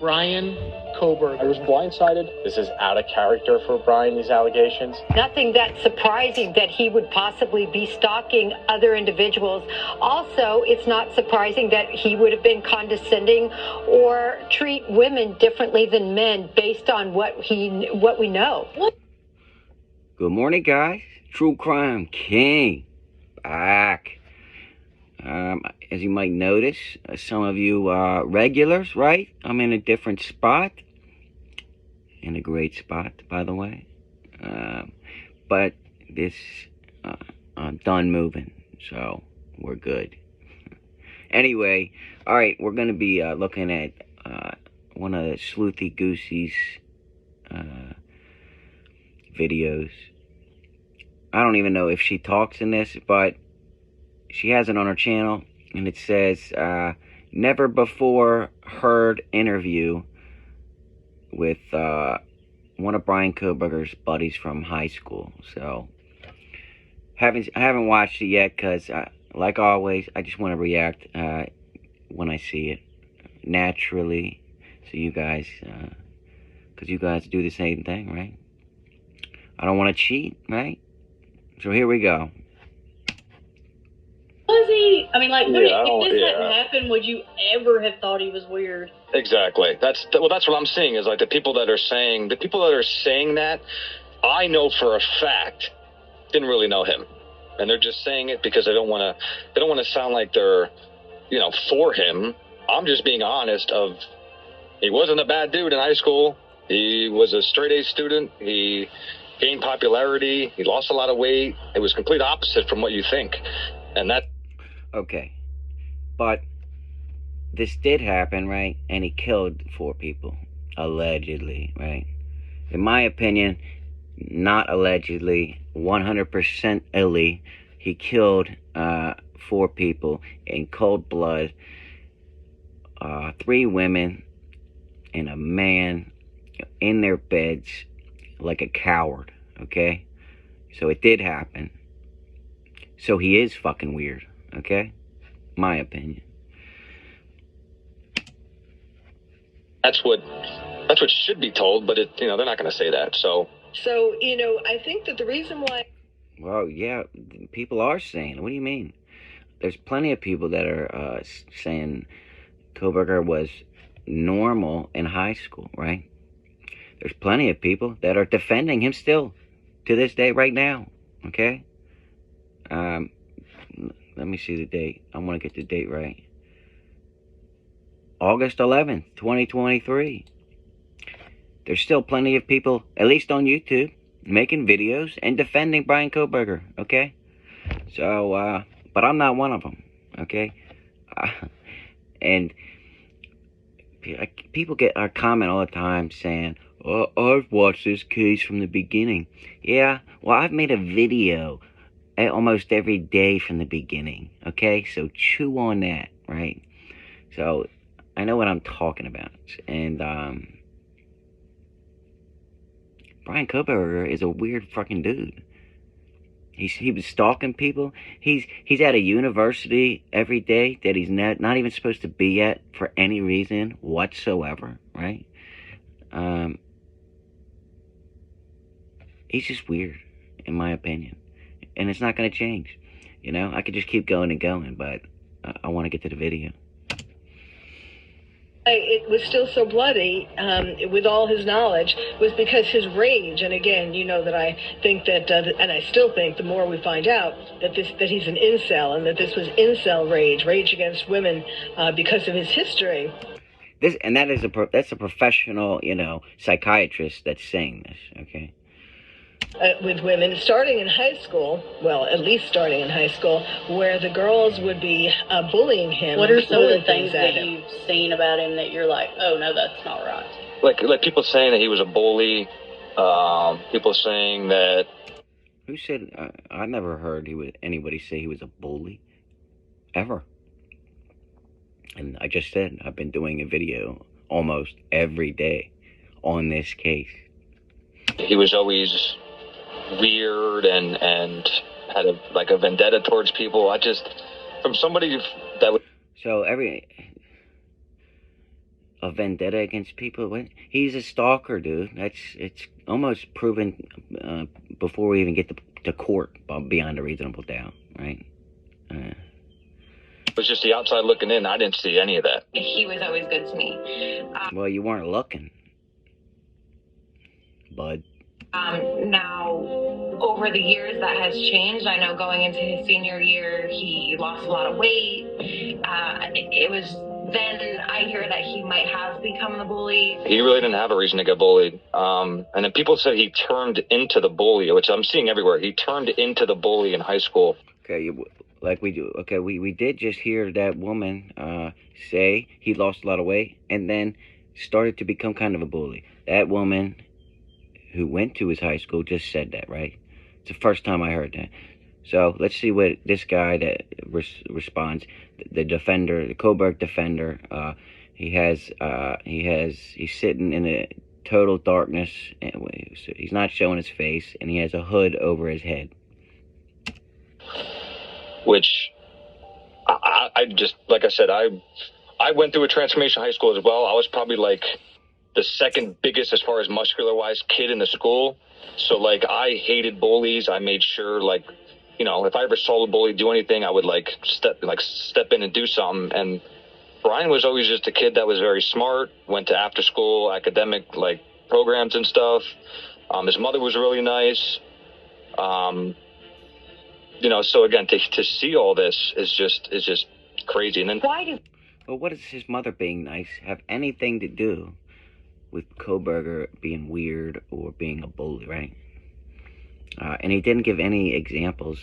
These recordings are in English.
Bryan Kohberger. I was blindsided. This is out of character for Bryan, these allegations. Nothing that surprising that he would possibly be stalking other individuals. Also, it's not surprising that he would have been condescending or treat women differently than men based on what we know. Good morning, guys. True Crime King back. As you might notice, some of you are regulars, right? I'm in a different spot. In a great spot, by the way. But this, I'm done moving, so we're good. Anyway, alright, we're going to be looking at one of the Sleuthie Goosie's videos. I don't even know if she talks in this, but she has it on her channel, and it says, never before heard interview with one of Bryan Kohberger's buddies from high school. So, I haven't watched it yet, because, like always, I just want to react when I see it, naturally, so you guys, because you guys do the same thing, right? I don't want to cheat, right? So here we go. Was he? I mean, like, if this hadn't happened, would you ever have thought he was weird? Exactly. That's what I'm seeing is like the people that are saying that, I know for a fact didn't really know him, and they're just saying it because they don't want to sound like they're, for him. I'm just being honest. He wasn't a bad dude in high school. He was a straight A student. He gained popularity. He lost a lot of weight. It was complete opposite from what you think, and that. Okay, but this did happen, right? And he killed 4 people, allegedly, right? In my opinion, not allegedly, 100% illy, he killed 4 people in cold blood, 3 women and a man in their beds like a coward, okay? So it did happen. So he is fucking weird. Okay? My opinion. That's what should be told, but they're not going to say that. So I think that the reason why. Well, yeah, people are saying it. What do you mean? There's plenty of people that are saying Kohberger was normal in high school, right? There's plenty of people that are defending him still to this day right now. Okay? Let me see the date. I want to get the date right. August 11th, 2023. There's still plenty of people, at least on YouTube, making videos and defending Bryan Kohberger, okay? So, but I'm not one of them, okay? And people get our comment all the time saying, oh, I've watched this case from the beginning. Yeah, well, I've made a video almost every day from the beginning, okay? So chew on that, right? So I know what I'm talking about. And Bryan Kohberger is a weird fucking dude. He was stalking people. He's at a university every day that he's not even supposed to be at for any reason whatsoever, right? He's just weird, in my opinion. And it's not going to change. I could just keep going and going, but I want to get to the video. It was still so bloody, with all his knowledge, was because his rage. And again, that I think that, and I still think, the more we find out that he's an incel, and that this was incel rage against women, because of his history. That's a professional, psychiatrist that's saying this, okay? With women starting in high school, well, at least starting in high school, where the girls would be bullying him. What are some of the things that you've seen about him that you're like, oh no, that's not right? Like people saying that he was a bully. People saying that. Who said? I never heard anybody say he was a bully, ever. And I just said I've been doing a video almost every day on this case. He was always weird and had a vendetta towards people. From somebody that would. So a vendetta against people. He's a stalker, dude. It's almost proven before we even get to court beyond a reasonable doubt, right? It was just the outside looking in. I didn't see any of that. He was always good to me. Well, you weren't looking, bud. Now, over the years, that has changed. I know going into his senior year, he lost a lot of weight. It was then I hear that he might have become the bully. He really didn't have a reason to get bullied. And then people said he turned into the bully, which I'm seeing everywhere. He turned into the bully in high school. Okay, like we do. Okay, we did just hear that woman say he lost a lot of weight and then started to become kind of a bully. That woman who went to his high school just said that, right? It's the first time I heard that. So let's see what this guy that responds. The defender, the Kohberger defender. He's sitting in a total darkness. He's not showing his face, and he has a hood over his head. Which I just, like I said, I went through a transformation high school as well. I was probably like the second biggest as far as muscular wise kid in the school. So like I hated bullies. I made sure, like, you know, if I ever saw a bully do anything, I would step in and do something. And Bryan was always just a kid that was very smart, went to after school academic programs and stuff. His mother was really nice. You know, so again, to see all this is just crazy. And then well, what does his mother being nice have anything to do with Kohberger being weird or being a bully, right? And he didn't give any examples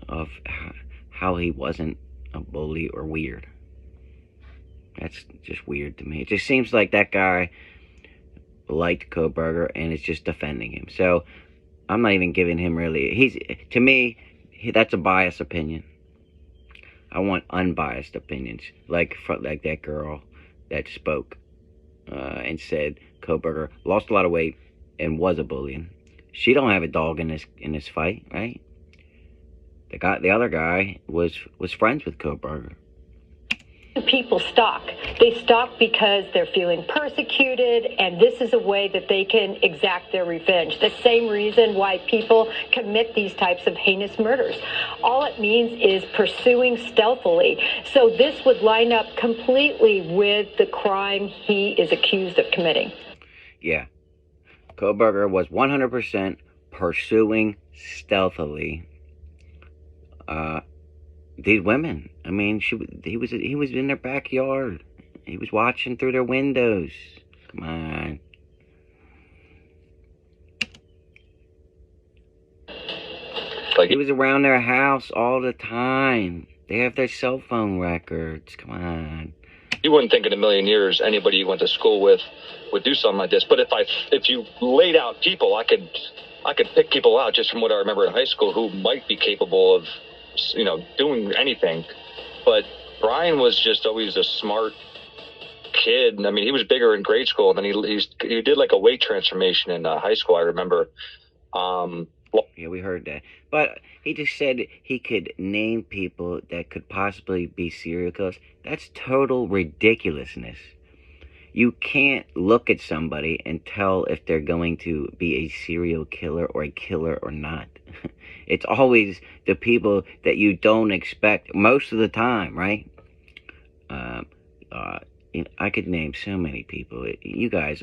of how he wasn't a bully or weird. That's just weird to me. It just seems like that guy liked Kohberger and is just defending him. So I'm not even giving him really... To me, that's a biased opinion. I want unbiased opinions. Like that girl that spoke and said Kohberger lost a lot of weight and was a bully. She don't have a dog in this fight, right? The other guy was friends with Kohberger. People stalk. They stalk because they're feeling persecuted, and this is a way that they can exact their revenge. The same reason why people commit these types of heinous murders. All it means is pursuing stealthily. So this would line up completely with the crime he is accused of committing. Yeah. Kohberger was 100% pursuing stealthily these women. I mean, he was in their backyard. He was watching through their windows. Come on. He was around their house all the time. They have their cell phone records. Come on. You wouldn't think in a million years anybody you went to school with would do something like this. But if you laid out people, I could pick people out just from what I remember in high school who might be capable of, you know, doing anything. But Bryan was just always a smart kid. I mean, he was bigger in grade school, and then he did like a weight transformation in high school, I remember. Yeah, we heard that. But he just said he could name people that could possibly be serial killers. That's total ridiculousness. You can't look at somebody and tell if they're going to be a serial killer or a killer or not. It's always the people that you don't expect most of the time, right? I could name so many people. You guys,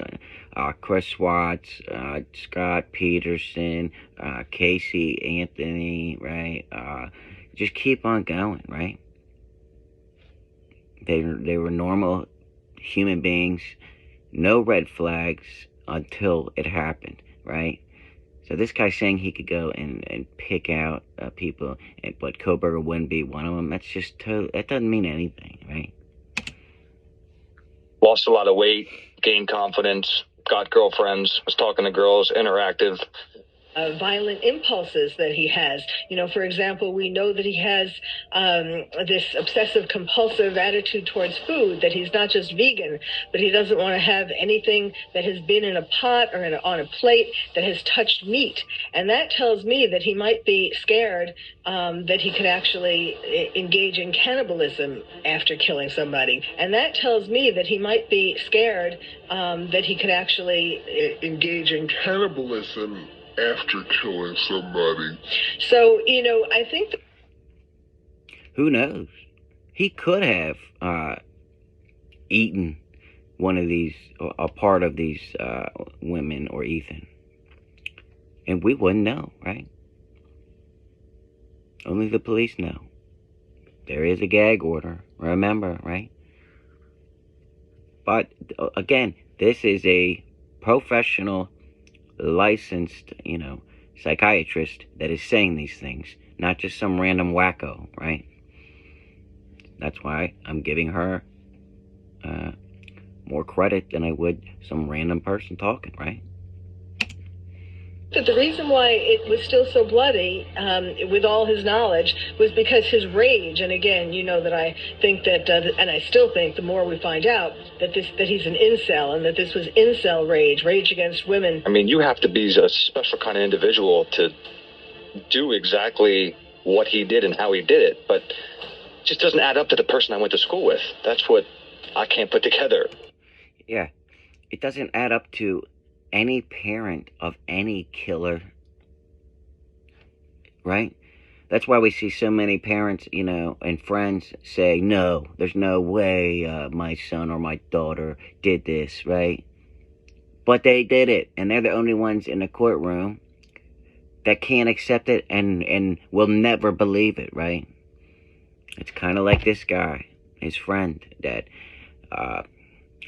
Chris Watts, Scott Peterson, Casey Anthony, right? Just keep on going, right? They were normal human beings, no red flags until it happened, right? So this guy's saying he could go and pick out people, but Kohberger wouldn't be one of them. That's just that doesn't mean anything, right? Lost a lot of weight, gained confidence, got girlfriends, was talking to girls, interactive. violent impulses that he has. For example, we know that he has this obsessive compulsive attitude towards food, that he's not just vegan, but he doesn't want to have anything that has been in a pot or on a plate that has touched meat. And that tells me that he might be scared that he could actually engage in cannibalism after killing somebody. And that tells me that he might be scared that he could actually engage in cannibalism after killing somebody. So, I think... Who knows? He could have eaten one of these, a part of these women or Ethan. And we wouldn't know, right? Only the police know. There is a gag order, remember, right? But, again, this is a professional, licensed, psychiatrist that is saying these things, not just some random wacko, right? That's why I'm giving her more credit than I would some random person talking, right? That the reason why it was still so bloody, with all his knowledge, was because his rage. And again, that I think that, and I still think, the more we find out that he's an incel, and that this was incel rage against women. I mean, you have to be a special kind of individual to do exactly what he did and how he did it, but it just doesn't add up to the person I went to school with. That's what I can't put together. Yeah, it doesn't add up to any parent of any killer, right? That's why we see so many parents, and friends say, no, there's no way my son or my daughter did this, right? But they did it, and they're the only ones in the courtroom that can't accept it and will never believe it, right? It's kind of like this guy, his friend, that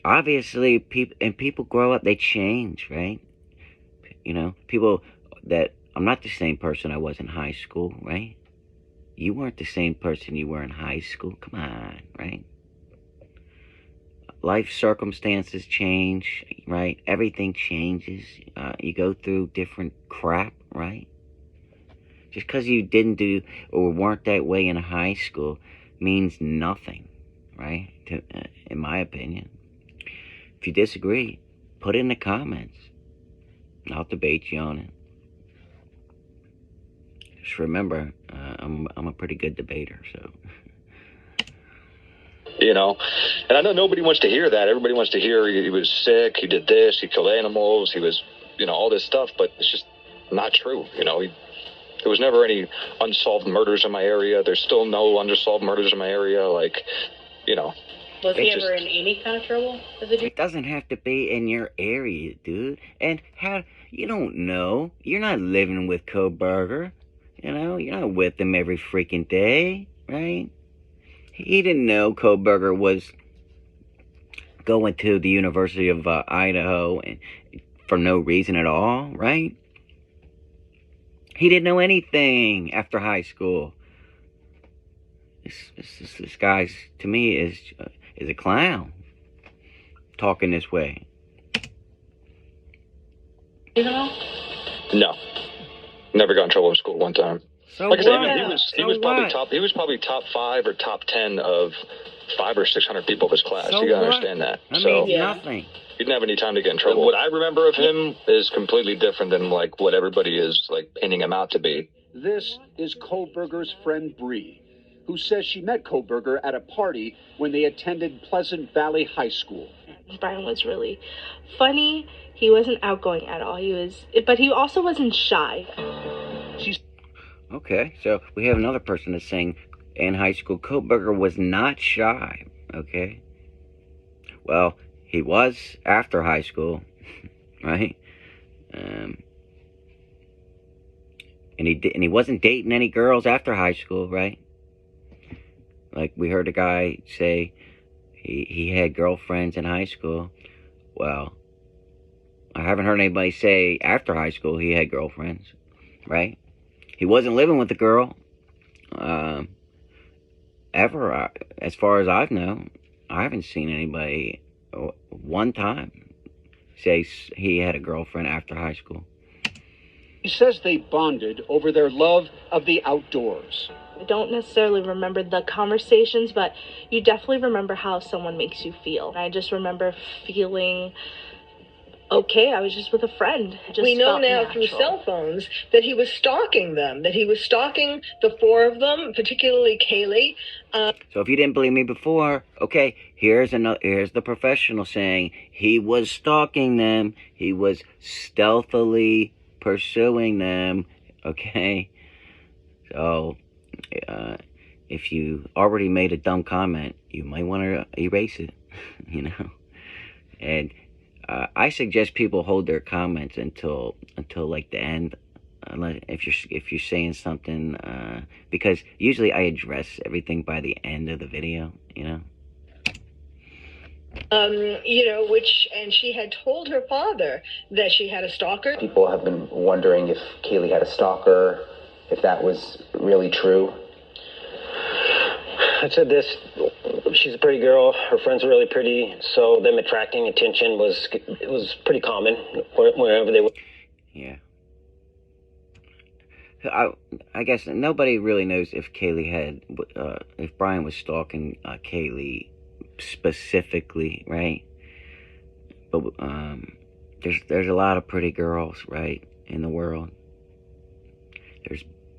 obviously people grow up, they change, right? People that, I'm not the same person I was in high school, right? You weren't the same person you were in high school. Come on, right? Life circumstances change, right? Everything changes. You go through different crap, right? Just because you didn't do or weren't that way in high school means nothing, right? In my opinion. If you disagree, put it in the comments. I'll debate you on it. Just remember, I'm a pretty good debater, so. And I know nobody wants to hear that. Everybody wants to hear he was sick, he did this, he killed animals, he was, all this stuff, but it's just not true. There was never any unsolved murders in my area. There's still no unsolved murders in my area. Was he ever in any kind of trouble as a dude? It doesn't have to be in your area, dude. And you don't know. You're not living with Kohberger. You're not with him every freaking day, right? He didn't know Kohberger was going to the University of Idaho for no reason at all, right? He didn't know anything after high school. This guy, to me, is a clown, talking this way. No. Never got in trouble in school one time. So like I said, he was probably top 5 or top 10 of 500 or 600 people of his class. So you gotta understand that. Nothing. He didn't have any time to get in trouble. What I remember of him is completely different than what everybody is pinning him out to be. This is Kohberger's friend Bree, who says she met Kohberger at a party when they attended Pleasant Valley High School. Bryan was really funny. He wasn't outgoing at all. But he also wasn't shy. Okay, so we have another person that's saying in high school Kohberger was not shy. Okay, well, he was after high school, right? And he wasn't dating any girls after high school, right? Like we heard a guy say he had girlfriends in high school. Well, I haven't heard anybody say after high school he had girlfriends, right? He wasn't living with a girl ever, as far as I've known. I haven't seen anybody one time say he had a girlfriend after high school. He says they bonded over their love of the outdoors. I don't necessarily remember the conversations, but you definitely remember how someone makes you feel. I just remember feeling okay. I was just with a friend. We know now through cell phones that he was stalking them, that he was stalking the four of them, particularly Kaylee. So if you didn't believe me before, okay, here's the professional saying he was stalking them. He was stealthily pursuing them, okay? So if you already made a dumb comment, you might want to erase it, you know? And I suggest people hold their comments until like the end, unless if you're saying something, because usually I address everything by the end of the video, you know. And she had told her father that she had a stalker. People have been wondering if Kaylee had a stalker, if that was really true. I said this, she's a pretty girl, her friends are really pretty, so them attracting attention was pretty common wherever they were. Yeah. I guess nobody really knows if if Bryan was stalking Kaylee specifically, right? But there's a lot of pretty girls, right, in the world.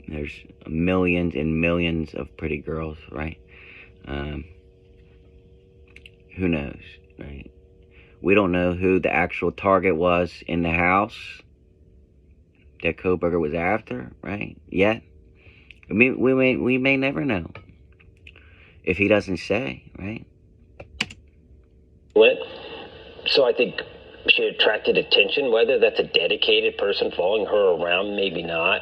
There's millions and millions of pretty girls, right? Who knows, right? We don't know who the actual target was in the house that Kohberger was after, right? Yet. I mean, we may never know if he doesn't say, right? So I think she attracted attention. Whether that's a dedicated person following her around, maybe not.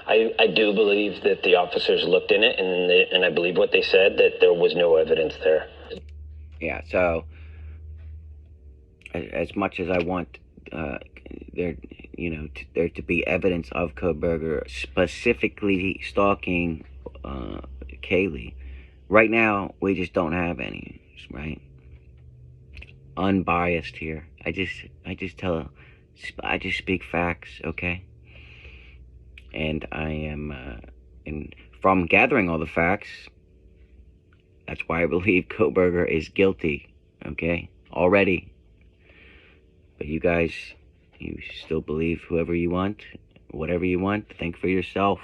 I do believe that the officers looked in it, and I believe what they said, that there was no evidence there. Yeah, so as much as I want there to be evidence of Kohberger specifically stalking Kaylee, right now we just don't have any, right? Unbiased here. I just speak facts, okay? And I am and from gathering all the facts, that's why I believe Kohberger is guilty, okay? Already. But you guys, you still believe whoever you want, whatever you want, think for yourself.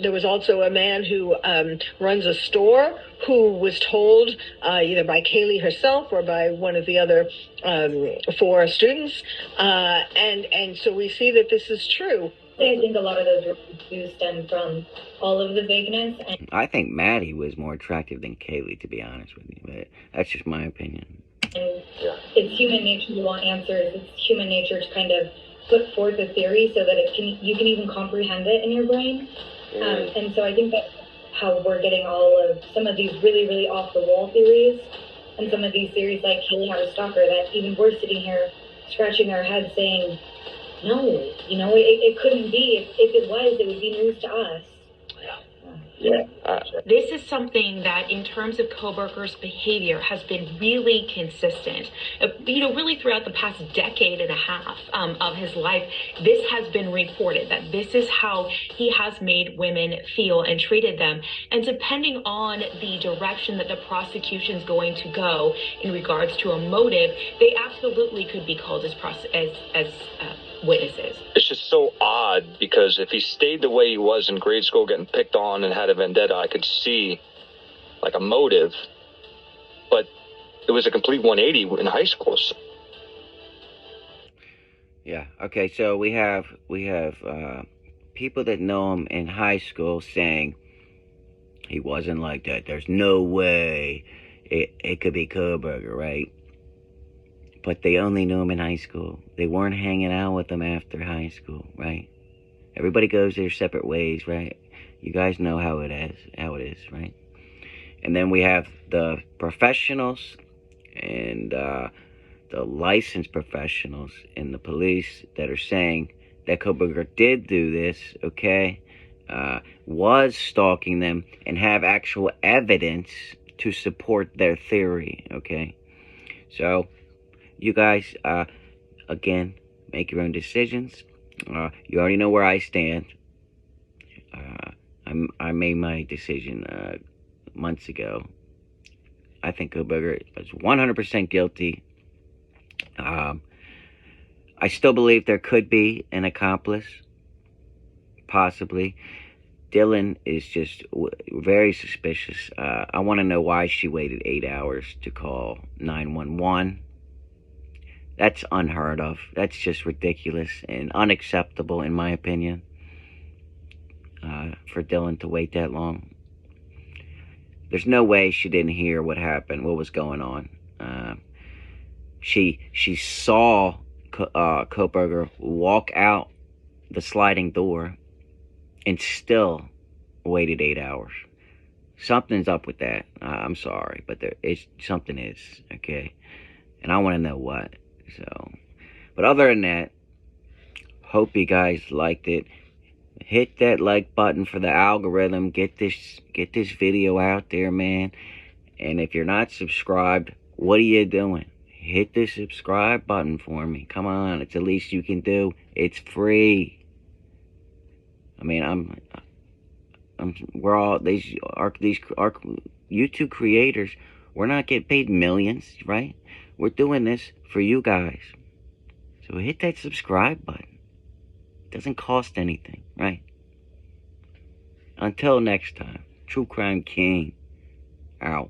There was also a man who runs a store who was told either by Kaylee herself or by one of the other 4 students. And so we see that this is true. I think a lot of those reviews stem from all of the vagueness. I think Maddie was more attractive than Kaylee, to be honest with you. But that's just my opinion. And it's human nature to want answers. It's human nature to kind of put forth a theory so that you can even comprehend it in your brain. And so I think that's how we're getting all of some of these really, really off-the-wall theories, and some of these theories like Kaylee had a stalker, that even we're sitting here scratching our heads saying, no, it couldn't be. If it was, it would be news to us. Yeah. This is something that, in terms of Kohberger's behavior, has been really consistent. Really throughout the past decade and a half of his life, this has been reported, that this is how he has made women feel and treated them. And depending on the direction that the prosecution is going to go in regards to a motive, they absolutely could be called as witnesses. It's just so odd, because if he stayed the way he was in grade school, getting picked on and had a vendetta, I could see like a motive, but it was a complete 180 in high school. Yeah. Okay. So we have people that know him in high school saying he wasn't like that. There's no way it could be Kohberger, right? But they only knew him in high school. They weren't hanging out with him after high school, right? Everybody goes their separate ways, right? You guys know how it is, right? And then we have the professionals and the licensed professionals in the police that are saying that Kohberger did do this, okay? Was stalking them and have actual evidence to support their theory, okay? So, you guys, again, make your own decisions. You already know where I stand. I made my decision months ago. I think Kohberger is 100% guilty. I still believe there could be an accomplice, possibly. Dylan is just very suspicious. I want to know why she waited 8 hours to call 911. That's unheard of. That's just ridiculous and unacceptable, in my opinion, for Dylan to wait that long. There's no way she didn't hear what happened, what was going on. She saw Kohberger walk out the sliding door and still waited 8 hours. Something's up with that. I'm sorry, but something is, okay? And I want to know what. So, but other than that, hope you guys liked it. Hit that like button for the algorithm. Get this video out there, man. And if you're not subscribed, what are you doing? Hit the subscribe button for me. Come on, it's the least you can do. It's free. I mean, we're all these YouTube creators. We're not getting paid millions, right? We're doing this for you guys. So hit that subscribe button. It doesn't cost anything, right? Until next time, True Crime King out.